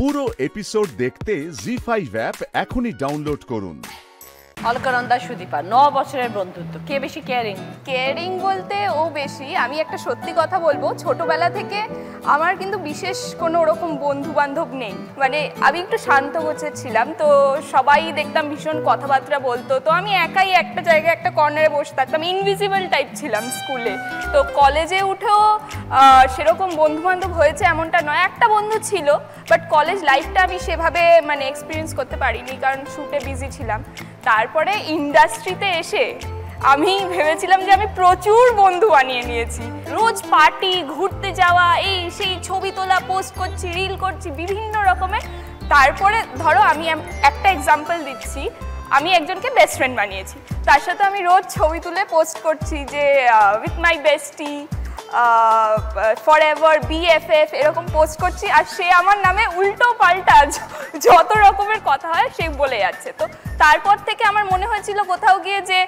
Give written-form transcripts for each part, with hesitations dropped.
পুরো এপিসোড দেখতে জি5 অ্যাপ এখনই ডাউনলোড করুন। অলকানন্দা সুদীপা 9 বছরের বন্ধুত্ব, কে বেশি কেয়ারিং? কেয়ারিং বলতে ও বেশি। আমি একটা সত্যি কথা বলবো, ছোটবেলা থেকে আমার কিন্তু বিশেষ কোনো ওরকম বন্ধু বান্ধব নেই। মানে আমি একটু শান্ত গোছের ছিলাম, তো সবাই দেখতাম ভীষণ কথাবার্তা বলতো, তো আমি একাই একটা জায়গায় একটা কর্নারে বসে থাকতাম, ইনভিজিবল টাইপ ছিলাম স্কুলে। তো কলেজে উঠেও সেরকম বন্ধু বান্ধব হয়েছে এমনটা নয়, একটা বন্ধু ছিল, বাট কলেজ লাইফটা আমি সেভাবে মানে এক্সপিরিয়েন্স করতে পারিনি, কারণ শুটে বিজি ছিলাম। তারপরে ইন্ডাস্ট্রিতে এসে আমি ভেবেছিলাম যে আমি প্রচুর বন্ধু বানিয়ে নিয়েছি, রোজ পার্টি, ঘুরতে যাওয়া, এই সেই ছবি তোলা, পোস্ট করছি, রিল করছি, বিভিন্ন রকমের। তারপরে ধরো আমি একটা এক্সাম্পল দিচ্ছি, আমি একজনকে বেস্ট ফ্রেন্ড বানিয়েছি, তার সাথে আমি রোজ ছবি তুলে পোস্ট করছি যে উইথ মাই বেস্টি, ফরএভার, BFF এরকম পোস্ট করছি, আর সে আমার নামে উল্টো পাল্টা যত রকমের কথা হয় সে বলে যাচ্ছে। তো তারপর থেকে আমার মনে হয়েছিল কোথাও গিয়ে যে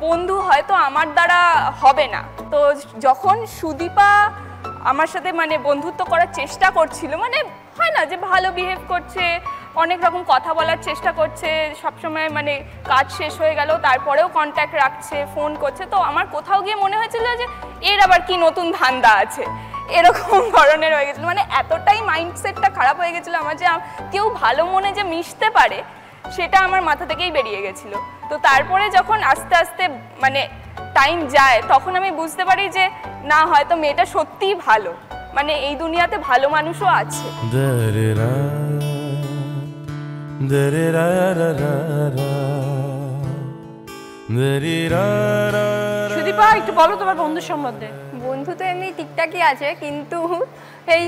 বন্ধু হয়তো আমার দ্বারা হবে না। তো যখন সুদীপা আমার সাথে মানে বন্ধুত্ব করার চেষ্টা করছিল, মানে হয় না যে ভালো বিহেভ করছে, অনেক রকম কথা বলার চেষ্টা করছে, সবসময় মানে কাজ শেষ হয়ে গেল তারপরেও কন্ট্যাক্ট রাখছে, ফোন করছে, তো আমার কোথাও গিয়ে মনে হয়েছিল যে এর আবার কি নতুন ধান্দা আছে, এরকম ধরনের হয়ে গেছিলো। মানে এতটাই মাইন্ডসেটটা খারাপ হয়ে গেছিলো আমার, যে কেউ ভালো মনে যে মিশতে পারে সেটা আমার মাথা থেকেই বেরিয়ে গেছিলো। তো তারপরে যখন আস্তে আস্তে মানে টাইম যায়, তখন আমি বুঝতে পারি যে না, হয়তো মেয়েটা সত্যিই ভালো, মানে এই দুনিয়াতে ভালো মানুষও আছে। সুদীপা, একটু বলো তোমার বন্ধুর সম্বন্ধে। বন্ধু তো এমনি ঠিকঠাকই আছে, কিন্তু এই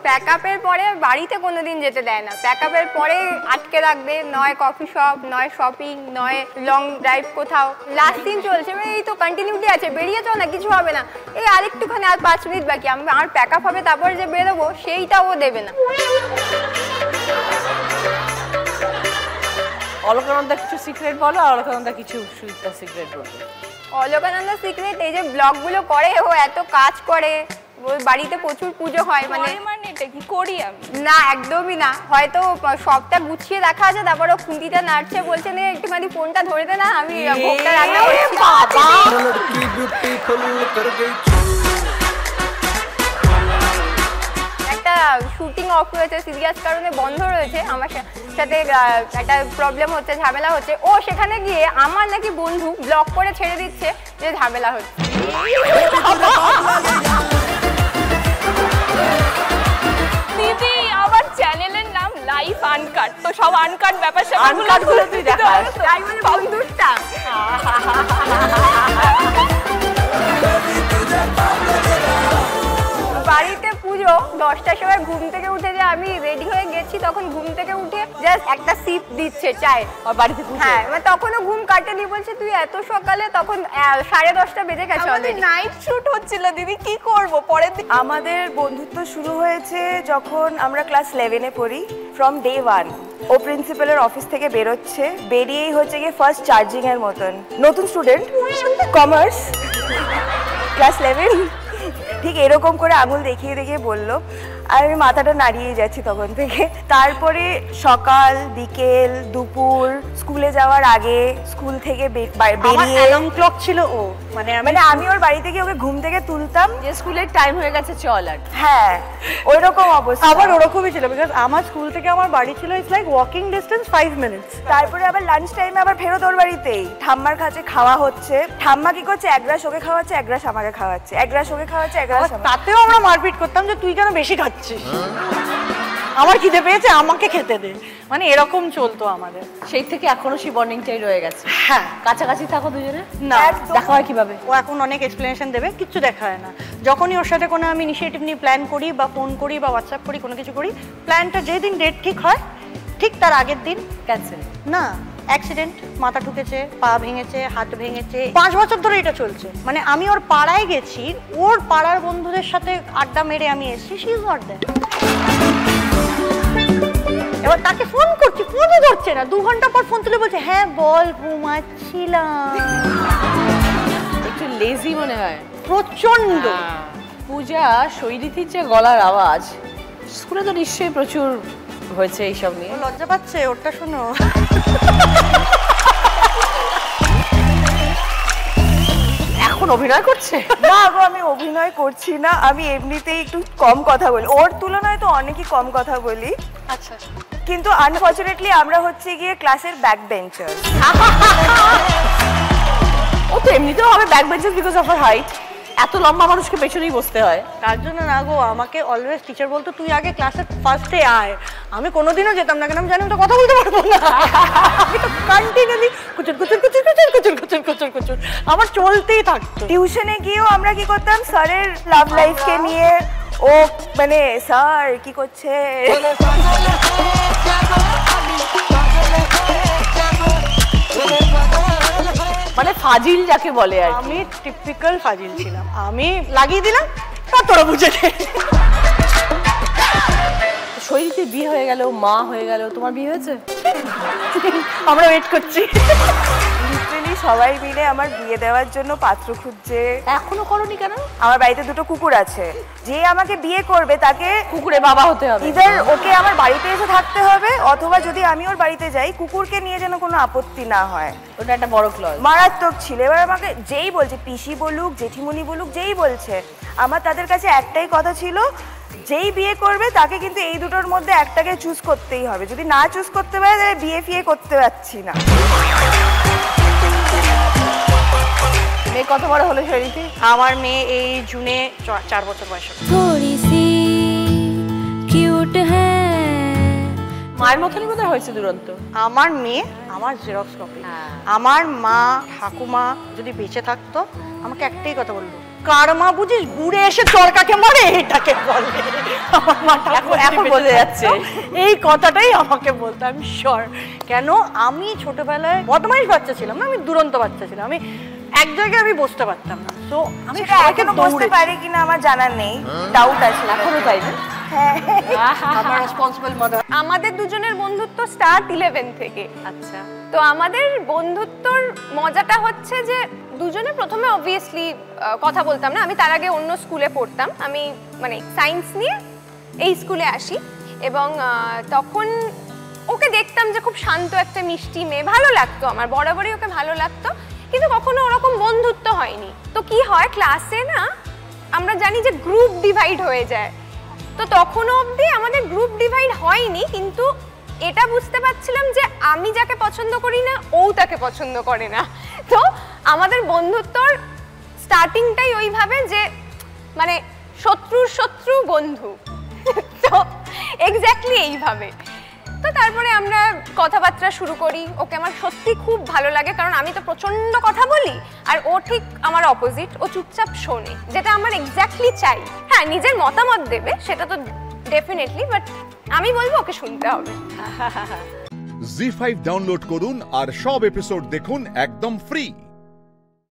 প্যাকআপের পরে বাড়িতে কোনোদিন যেতে দেয় না। প্যাকআপের পরে আটকে রাখবে, নয় কফি শপ, নয় শপিং, নয় লং ড্রাইভ কোথাও। লাস্ট দিন চলছে, এই তো কন্টিনিউটি আছে, বেরিয়ে চল না, কিছু হবে না, এই আরেকটুখানি, আর 5 মিনিট বাকি, আমার প্যাকআপ হবে, তারপরে যে বেরোবো সেইটাও দেবে না। অলকানন্দা কিছু সিক্রেট বলো, আর অলকানন্দা কিছু সুদীপা সিক্রেট বলো। অলকানন্দা সিক্রেট এই যে ব্লগগুলো করে, ও এত কাজ করে, ওর বাড়িতে প্রচুর পুজো হয়, মানে এটা কি করি আমি? না, একদমই না। হয়তো সবটা গুছিয়ে রাখা আছে, তারপর ও খুন্তিটা নাড়ছে, বলছে নে একটুখানি ফোনটা ধরে দে না, আমি ভোগটা রান্না করছি। একটা শুটিং অফ হয়েছে, সিরিয়াস কারণে বন্ধ রয়েছে, আমার সাথে একটা প্রবলেম হচ্ছে, ঝামেলা হচ্ছে, ও সেখানে গিয়ে আমার নাকি বন্ধু ব্লক করে ছেড়ে দিচ্ছে যে ঝামেলা হচ্ছে। দিদি, আমার চ্যানেলের নাম লাইফ আনকাট, তো সব আনকাট ব্যাপার আনকাটগুলো তুই দেখাস, তাই মানে বন্ধুটা। বাড়িতে পুজো 10টার সময় ঘুম থেকে উঠে যে আমি রেডি হয়ে গেছি, তখন ঘুম থেকে উঠে জাস্ট একটা সিপ দিচ্ছে চায় বাড়িতে। হ্যাঁ, মানে তখনও ঘুম কাটেনি, বলছে তুই এত সকালে, তখন 10:30 বেজে গেছে, আমাদের নাইট শুট হচ্ছিল। দিদি কি করবো পরের দিন? আমাদের বন্ধুত্ব শুরু হয়েছে যখন আমরা ক্লাস 11-এ পড়ি। ফ্রম ডে 1 ও প্রিন্সিপালের অফিস থেকে বেরোচ্ছে, বেরিয়েই হচ্ছে গিয়ে ফার্স্ট চার্জিং এর মতন, নতুন স্টুডেন্ট, কমার্স, ক্লাস 11, ঠিক এরকম করে আঙুল দেখিয়ে দেখিয়ে বললো, আর আমি মাথাটা নাড়িয়ে যাচ্ছি তখন থেকে। তারপরে সকাল, বিকেল, দুপুর, স্কুলে যাওয়ার আগে, স্কুল থেকে বেরিয়ে অ্যালার্ম ক্লক ছিল ও, মানে আমি ওর বাড়ি থেকে ওকে ঘুম থেকে তুলতাম যে স্কুলের টাইম হয়ে গেছে চল, আর হ্যাঁ ওইরকম অবস্থা। আবার ওরকমই ছিল, বিকজ আমার স্কুল থেকে আমার বাড়ি ছিল it's like walking distance 5 minutes. তারপরে আবার লাঞ্চ টাইমে আবার ফেরত ওর বাড়িতেই, ঠাম্মার কাছে খাওয়া হচ্ছে, ঠাম্মা কি করছে, এক গ্রাস ওকে খাওয়াচ্ছে, এক গ্রাস আমাকে খাওয়াচ্ছে, এক গ্রাস ওকে খাওয়াচ্ছে, এক গ্রাস আমাকে। তাতেও আমরা মারপিট করতাম যে তুই কেন বেশি খাচ্ছিস, আমার খিদে পেয়েছে আমাকে খেতে দে, মানে এরকম চলতো আমাদের। সেই থেকে এখনো সেই বন্ডিংটাই রয়ে গেছে। হ্যাঁ, কাছাকাছি থাকো দুজনে? না, দেখা হয় কিভাবে? ও এখন অনেক এক্সপ্লেনেশন দেবে, কিচ্ছু দেখা হয় না। যখনই ওর সাথে কোনো আমি ইনিশিয়েটিভ নিয়ে প্ল্যান করি বা ফোন করি বা হোয়াটসঅ্যাপ করি, কোনো কিছু করি, প্ল্যানটা যেদিন ডেট ঠিক হয় ঠিক তার আগের দিন ক্যান্সেল। না, অ্যাক্সিডেন্ট, মাথা ঠুকেছে, পা ভেঙেছে, হাত ভেঙেছে, 5 বছর ধরে এটা চলছে। মানে আমি ওর পাড়ায় গেছি, ওর পাড়ার বন্ধুদের সাথে আড্ডা মেরে আমি এসেছি, শি ইজ নট দেয়ার। এবার তাকে ফোন করছি, ফোনই ধরছে না, 2 ঘন্টা পর ফোন তুলে বলছে হ্যাঁ বল, ঘুমাচ্ছিলাম। একটু লেজি মনে হয়, প্রচন্ড। পূজা, শৈরিথির যে গলার আওয়াজ, স্কুলে তো নিশ্চয়ই প্রচুর হয়েছে এইসব নিয়ে। ও লজ্জা পাচ্ছে, ওরটা শোনো। এখন অভিনয় করছে? না গো, আমি অভিনয় করছি না, আমি এমনিতেই একটু কম কথা বলি, ওর তুলনায় তো অনেকই কম কথা বলি। আচ্ছা, কিন্তু আনফর্চুনেটলি আমরা হচ্ছে গিয়ে ক্লাসের ব্যাক বেঞ্চার। ও তো এমনিতেও হবে back bencher because of her height. এত লম্বা মানুষকে পেছনেই বসতে হয়। তার জন্য না গো, আমাকে অলওয়েজ টিচার বলতো তুই আগে ক্লাসের ফার্স্টে আয়। আমি কোনোদিনও যেতাম না, কেন আমি জানি আমি তো কথা বলতে পারবো না। আমি তো কন্টিনিউলি কুচুর কুচুর কুচুর কুচুর কুচুর কুচুর কুচুর কুচুর আমার চলতেই থাকতো। টিউশনে গিয়েও আমরা কি করতাম, স্যারের লাভ লাইফকে নিয়ে, ও মানে স্যার কি করছে, মানে ফাজিল যাকে বলে আর কি। আমি টিপিক্যাল ফাজিল ছিলাম, আমি লাগিয়ে দিলাম তা তোরা বুঝে নে। শৈলীর বিয়ে হয়ে গেল, মা হয়ে গেল, তোমার বিয়ে হয়েছে? আমরা ওয়েট করছি। লিটারালি সবাই মিলে আমার বিয়ে দেওয়ার জন্য পাত্র খুঁজছে। এখনো করনি কেন? আমার বাড়িতে দুটো কুকুর আছে, যে আমাকে বিয়ে করবে তাকে কুকুরে বাবা হতে হবে। ইদার ওকে আমার বাড়িতে এসে থাকতে হবে, অথবা যদি আমি ওর বাড়িতে যাই কুকুরকে নিয়ে যেন কোনো আপত্তি না হয়। ওটা একটা বড় ক্লজ। মারাত্মক ছিল। এবার আমাকে যেই বলছে, পিসি বলুক জেঠিমণি বলুক, যেই বলছে, আমার তাদের কাছে একটাই কথা ছিল, যেই বিয়ে করবে তাকে কিন্তু এই দুটোর মধ্যে একটাকে চুজ করতেই হবে। যদি না চুজ করতে পারে তাহলে বিয়ে ফিয়ে করতে পারছি না। মেয়ে কত বড় হলো শৈলীতে? আমার মেয়ে এই জুনে 4 বছর বয়স। थोड़ी सी क्यूट है। মায়ের মতনই বোধহয় হয়েছে দুরন্ত। আমার মেয়ে আমার জেরক্স কপি। আমার মা ঠাকুমা যদি বেঁচে থাকতো আমাকে একটাই কথা বললো, কার মা বুঝিস বুড়ে এসে চরকাকে মারে, এটাকে বলে। আমার মা এখন বলে যাচ্ছে এই কথাটাই আমাকে বলতো, আমি শিওর। কেন, আমি ছোটবেলায় বদমাইশ বাচ্চা ছিলাম না, আমি দুরন্ত বাচ্চা ছিলাম। আমি এক জায়গায় আমি বসতে পারতাম না, তো আমি সেটা এখনো বসতে পারি কিনা আমার জানা নেই, ডাউট আছে। এখনো তাই না? আমার রেসপন্সিবল মাদার। আমাদের দুজনের বন্ধুত্ব স্টার্ট 11 থেকে। আচ্ছা, তো আমাদের বন্ধুত্বর মজাটা হচ্ছে যে দুজনে প্রথমে অবভিয়াসলি কথা বলতাম না। আমি তার আগে অন্য স্কুলে পড়তাম, আমি মানে সায়েন্স নিয়ে এই স্কুলে আসি, এবং তখন ওকে দেখতাম যে খুব শান্ত একটা মিষ্টি মেয়ে, ভালো লাগতো আমার, বরাবরই ওকে ভালো লাগতো, কিন্তু কখনো ওরকম বন্ধুত্ব হয়নি। তো কি হয়, ক্লাসে না আমরা জানি যে গ্রুপ ডিভাইড হয়ে যায়, তো তখনও অবধি আমাদের গ্রুপ ডিভাইড হয়নি, কিন্তু এটা বুঝতে পারছিলাম যে আমি যাকে পছন্দ করি না ও তাকে পছন্দ করে না। তো আমাদের বন্ধুত্বর স্টার্টিংটাই ওইভাবে যে মানে শত্রুর শত্রু বন্ধু, তো এক্স্যাক্টলি এইভাবে। তো তারপরে আমরা কথাবার্তা শুরু করি, ওকে আমার সত্যি খুব ভালো লাগে, কারণ আমি তো প্রচণ্ড কথা বলি, আর ও ঠিক আমার অপোজিট, ও চুপচাপ শোনে, যেটা আমার এক্স্যাক্টলি চাই। হ্যাঁ, নিজের মতামত দেবে, সেটা তো ডেফিনেটলি, বাট আমি বলবো ওকে শুনতে হবে। জি5 ডাউনলোড করুন আর সব এপিসোড দেখুন একদম ফ্রি।